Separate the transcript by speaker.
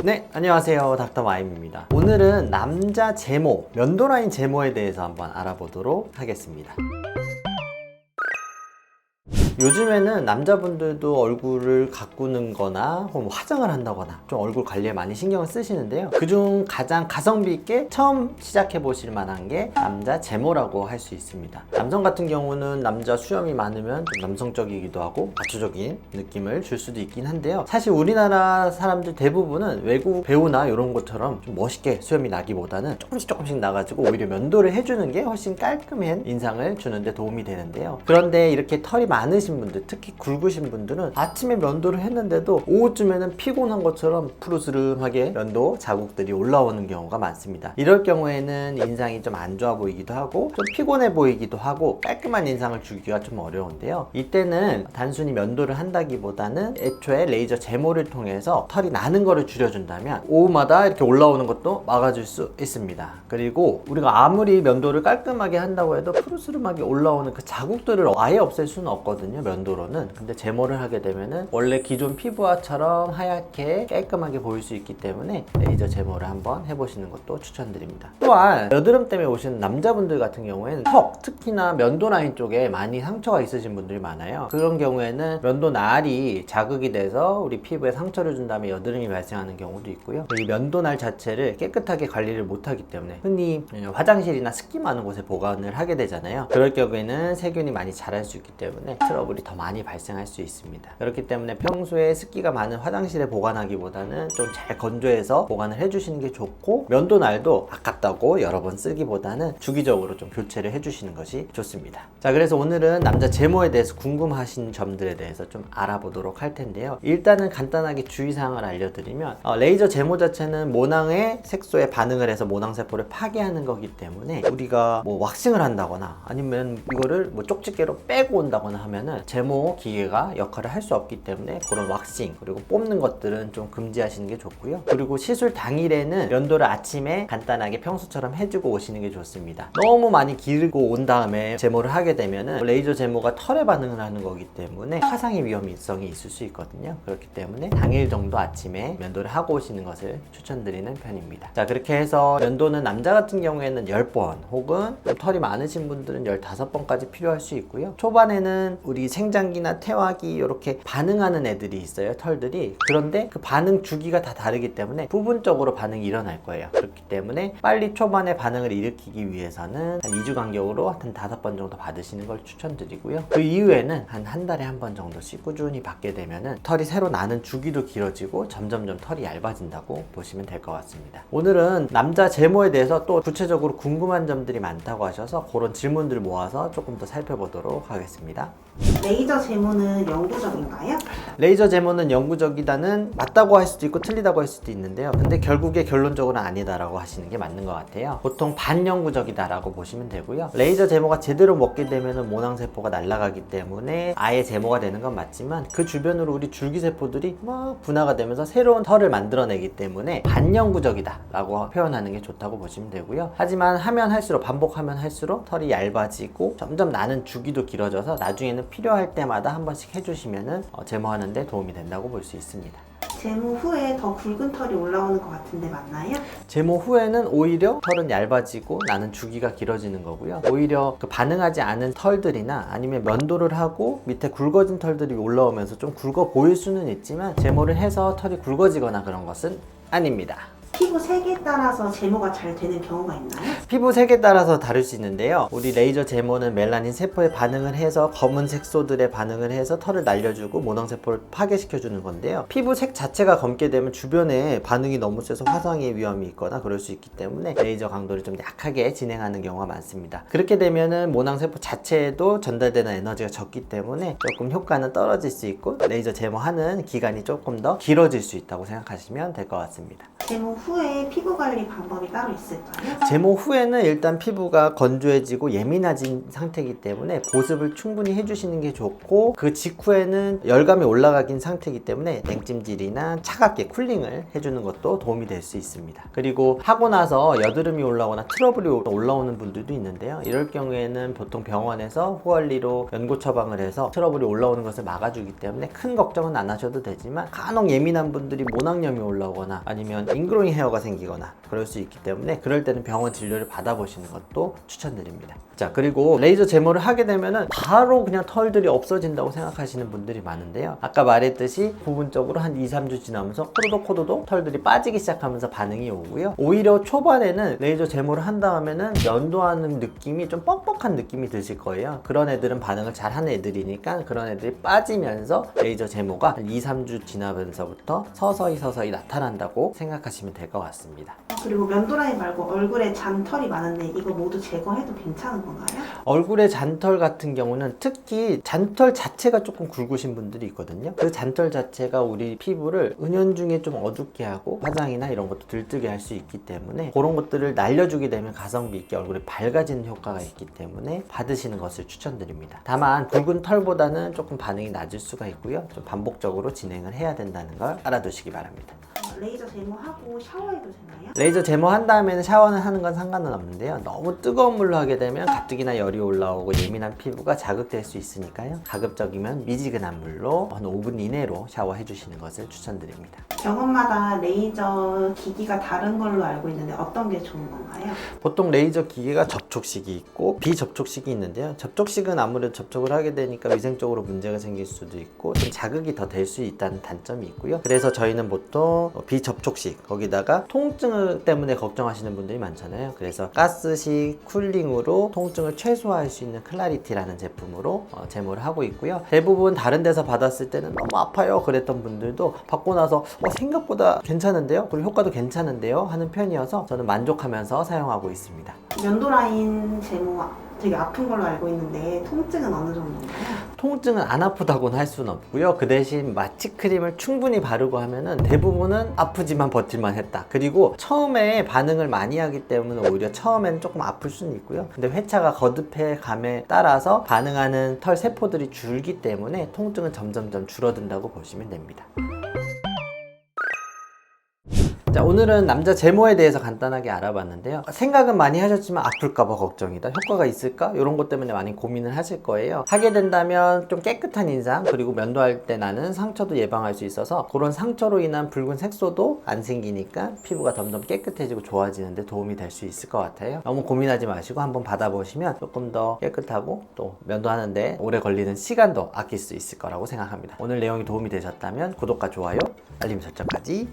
Speaker 1: 네, 안녕하세요. 닥터마임입니다. 오늘은 남자 제모, 면도라인 제모에 대해서 한번 알아보도록 하겠습니다. 요즘에는 남자분들도 얼굴을 가꾸는 거나 혹은 화장을 한다거나 좀 얼굴 관리에 많이 신경을 쓰시는데요. 그중 가장 가성비 있게 처음 시작해 보실 만한 게 남자 제모라고 할 수 있습니다. 남성 같은 경우는 남자 수염이 많으면 좀 남성적이기도 하고 마초적인 느낌을 줄 수도 있긴 한데요. 사실 우리나라 사람들 대부분은 외국 배우나 이런 것처럼 좀 멋있게 수염이 나기보다는 조금씩 나가지고 오히려 면도를 해주는 게 훨씬 깔끔한 인상을 주는데 도움이 되는데요. 그런데 이렇게 털이 많으신 분들, 특히 굵으신 분들은 아침에 면도를 했는데도 오후쯤에는 피곤한 것처럼 푸르스름하게 면도 자국들이 올라오는 경우가 많습니다. 이럴 경우에는 인상이 좀 안 좋아 보이기도 하고 좀 피곤해 보이기도 하고 깔끔한 인상을 주기가 좀 어려운데요. 이때는 단순히 면도를 한다기보다는 애초에 레이저 제모를 통해서 털이 나는 거를 줄여준다면 오후마다 이렇게 올라오는 것도 막아줄 수 있습니다. 그리고 우리가 아무리 면도를 깔끔하게 한다고 해도 푸르스름하게 올라오는 그 자국들을 아예 없앨 수는 없거든요, 면도로는. 근데 제모를 하게 되면은 원래 기존 피부와처럼 하얗게 깔끔하게 보일 수 있기 때문에 레이저 제모를 한번 해보시는 것도 추천드립니다. 또한 여드름 때문에 오시는 남자분들 같은 경우에는 턱, 특히나 면도 라인 쪽에 많이 상처가 있으신 분들이 많아요. 그런 경우에는 면도 날이 자극이 돼서 우리 피부에 상처를 준 다음에 여드름이 발생하는 경우도 있고요. 이 면도 날 자체를 깨끗하게 관리를 못하기 때문에 흔히 화장실이나 습기 많은 곳에 보관을 하게 되잖아요. 그럴 경우에는 세균이 많이 자랄 수 있기 때문에 트러블이 더 많이 발생할 수 있습니다. 그렇기 때문에 평소에 습기가 많은 화장실에 보관하기보다는 좀 잘 건조해서 보관을 해주시는 게 좋고, 면도 날도 아깝다고 여러 번 쓰기보다는 주기적으로 좀 교체를 해주시는 것이 좋습니다. 자, 그래서 오늘은 남자 제모에 대해서 궁금하신 점들에 대해서 좀 알아보도록 할 텐데요. 일단은 간단하게 주의사항을 알려드리면 레이저 제모 자체는 모낭의 색소에 반응을 해서 모낭세포를 파괴하는 거기 때문에 우리가 뭐 왁싱을 한다거나 아니면 이거를 뭐 쪽집게로 빼고 온다거나 하면은 제모 기계가 역할을 할 수 없기 때문에 그런 왁싱 그리고 뽑는 것들은 좀 금지하시는 게 좋고요. 그리고 시술 당일에는 면도를 아침에 간단하게 평소처럼 해주고 오시는 게 좋습니다. 너무 많이 기르고 온 다음에 제모를 하게 되면은 레이저 제모가 털에 반응을 하는 거기 때문에 화상의 위험성이 있을 수 있거든요. 그렇기 때문에 당일 정도 아침에 면도를 하고 오시는 것을 추천드리는 편입니다. 자, 그렇게 해서 면도는 남자 같은 경우에는 10번 혹은 털이 많으신 분들은 15번까지 필요할 수 있고요. 초반에는 우리 생장기나 태화기 이렇게 반응하는 애들이 있어요, 털들이. 그런데 그 반응 주기가 다 다르기 때문에 부분적으로 반응이 일어날 거예요. 그렇기 때문에 빨리 초반에 반응을 일으키기 위해서는 한 2주 간격으로 한 5번 정도 받으시는 걸 추천드리고요. 그 이후에는 한 달에 한 번 정도씩 꾸준히 받게 되면은 털이 새로 나는 주기도 길어지고 점점점 털이 얇아진다고 보시면 될 것 같습니다. 오늘은 남자 제모에 대해서 또 구체적으로 궁금한 점들이 많다고 하셔서 그런 질문들을 모아서 조금 더 살펴보도록 하겠습니다.
Speaker 2: 레이저 제모는 영구적인가요?
Speaker 1: 레이저 제모는 영구적이다는 맞다고 할 수도 있고 틀리다고 할 수도 있는데요. 근데 결국에 결론적으로는 아니다라고 하시는 게 맞는 것 같아요. 보통 반영구적이다라고 보시면 되고요. 레이저 제모가 제대로 먹게 되면 모낭세포가 날아가기 때문에 아예 제모가 되는 건 맞지만 그 주변으로 우리 줄기세포들이 막 분화가 되면서 새로운 털을 만들어내기 때문에 반영구적이다라고 표현하는 게 좋다고 보시면 되고요. 하지만 하면 할수록 반복하면 할수록 털이 얇아지고 점점 나는 주기도 길어져서 나중에는 필요할 때마다 한 번씩 해주시면은 제모하는데 도움이 된다고 볼 수 있습니다.
Speaker 2: 제모 후에 더 굵은 털이 올라오는 것 같은데 맞나요?
Speaker 1: 제모 후에는 오히려 털은 얇아지고 나는 주기가 길어지는 거고요. 오히려 그 반응하지 않은 털들이나 아니면 면도를 하고 밑에 굵어진 털들이 올라오면서 좀 굵어 보일 수는 있지만 제모를 해서 털이 굵어지거나 그런 것은 아닙니다.
Speaker 2: 피부 색에 따라서 제모가 잘 되는 경우가 있나요?
Speaker 1: 피부 색에 따라서 다를 수 있는데요. 우리 레이저 제모는 멜라닌 세포에 반응을 해서 검은 색소들에 반응을 해서 털을 날려주고 모낭세포를 파괴시켜주는 건데요. 피부 색 자체가 검게 되면 주변에 반응이 너무 세서 화상의 위험이 있거나 그럴 수 있기 때문에 레이저 강도를 좀 약하게 진행하는 경우가 많습니다. 그렇게 되면은 모낭세포 자체에도 전달되는 에너지가 적기 때문에 조금 효과는 떨어질 수 있고 레이저 제모하는 기간이 조금 더 길어질 수 있다고 생각하시면 될 것 같습니다.
Speaker 2: 제모 후에 피부 관리 방법이 따로 있을까요?
Speaker 1: 제모 후에는 일단 피부가 건조해지고 예민해진 상태이기 때문에 보습을 충분히 해주시는 게 좋고, 그 직후에는 열감이 올라가긴 상태이기 때문에 냉찜질이나 차갑게 쿨링을 해주는 것도 도움이 될 수 있습니다. 그리고 하고 나서 여드름이 올라오거나 트러블이 올라오는 분들도 있는데요. 이럴 경우에는 보통 병원에서 후얼리로 연고 처방을 해서 트러블이 올라오는 것을 막아주기 때문에 큰 걱정은 안 하셔도 되지만, 간혹 예민한 분들이 모낭염이 올라오거나 아니면 인그로잉 헤어가 생기거나 그럴 수 있기 때문에 그럴 때는 병원 진료를 받아보시는 것도 추천드립니다. 자, 그리고 레이저 제모를 하게 되면은 바로 그냥 털들이 없어진다고 생각하시는 분들이 많은데요. 아까 말했듯이 부분적으로 한 2-3주 지나면서 코도독 털들이 빠지기 시작하면서 반응이 오고요. 오히려 초반에는 레이저 제모를 한 다음에는 면도하는 느낌이 좀 뻑뻑한 느낌이 드실 거예요. 그런 애들은 반응을 잘 하는 애들이니까 그런 애들이 빠지면서 레이저 제모가 한 2-3주 지나면서부터 서서히 나타난다고 생각하시면 될 것 같습니다.
Speaker 2: 그리고 면도라인 말고 얼굴에 잔털이 많은데 이거 모두 제거해도 괜찮은 건가요?
Speaker 1: 얼굴에 잔털 같은 경우는 특히 잔털 자체가 조금 굵으신 분들이 있거든요. 그 잔털 자체가 우리 피부를 은연중에 좀 어둡게 하고 화장이나 이런 것도 들뜨게 할 수 있기 때문에 그런 것들을 날려주게 되면 가성비 있게 얼굴이 밝아지는 효과가 있기 때문에 받으시는 것을 추천드립니다. 다만 굵은 털보다는 조금 반응이 낮을 수가 있고요. 좀 반복적으로 진행을 해야 된다는 걸 알아두시기 바랍니다.
Speaker 2: 레이저 제모하고 샤워해도 되나요?
Speaker 1: 레이저 제모한 다음에는 샤워는 하는 건 상관은 없는데요. 너무 뜨거운 물로 하게 되면 가뜩이나 열이 올라오고 예민한 피부가 자극될 수 있으니까요. 가급적이면 미지근한 물로 한 5분 이내로 샤워해 주시는 것을 추천드립니다.
Speaker 2: 병원마다 레이저 기기가 다른 걸로 알고 있는데 어떤 게 좋은 건가요?
Speaker 1: 보통 레이저 기계가 접촉식이 있고 비접촉식이 있는데요. 접촉식은 아무래도 접촉을 하게 되니까 위생적으로 문제가 생길 수도 있고 좀 자극이 더 될 수 있다는 단점이 있고요. 그래서 저희는 보통 비접촉식, 거기다가 통증 때문에 걱정하시는 분들이 많잖아요. 그래서 가스식 쿨링으로 통증을 최소화할 수 있는 클라리티라는 제품으로 제모를 하고 있고요. 대부분 다른 데서 받았을 때는 너무 아파요 그랬던 분들도 받고 나서 생각보다 괜찮은데요? 그리고 효과도 괜찮은데요? 하는 편이어서 저는 만족하면서 사용하고 있습니다.
Speaker 2: 면도라인 제모 되게 아픈 걸로 알고 있는데 통증은 어느 정도인가요?
Speaker 1: 통증은 안 아프다고는 할 수는 없고요. 그 대신 마취 크림을 충분히 바르고 하면은 대부분은 아프지만 버틸만 했다. 그리고 처음에 반응을 많이 하기 때문에 오히려 처음에는 조금 아플 수는 있고요. 근데 회차가 거듭해 감에 따라서 반응하는 털 세포들이 줄기 때문에 통증은 점점점 줄어든다고 보시면 됩니다. 자, 오늘은 남자 제모에 대해서 간단하게 알아봤는데요. 생각은 많이 하셨지만 아플까봐 걱정이다, 효과가 있을까? 이런 것 때문에 많이 고민을 하실 거예요. 하게 된다면 좀 깨끗한 인상, 그리고 면도할 때 나는 상처도 예방할 수 있어서 그런 상처로 인한 붉은 색소도 안 생기니까 피부가 점점 깨끗해지고 좋아지는 데 도움이 될 수 있을 것 같아요. 너무 고민하지 마시고 한번 받아보시면 조금 더 깨끗하고 또 면도하는데 오래 걸리는 시간도 아낄 수 있을 거라고 생각합니다. 오늘 내용이 도움이 되셨다면 구독과 좋아요, 알림 설정까지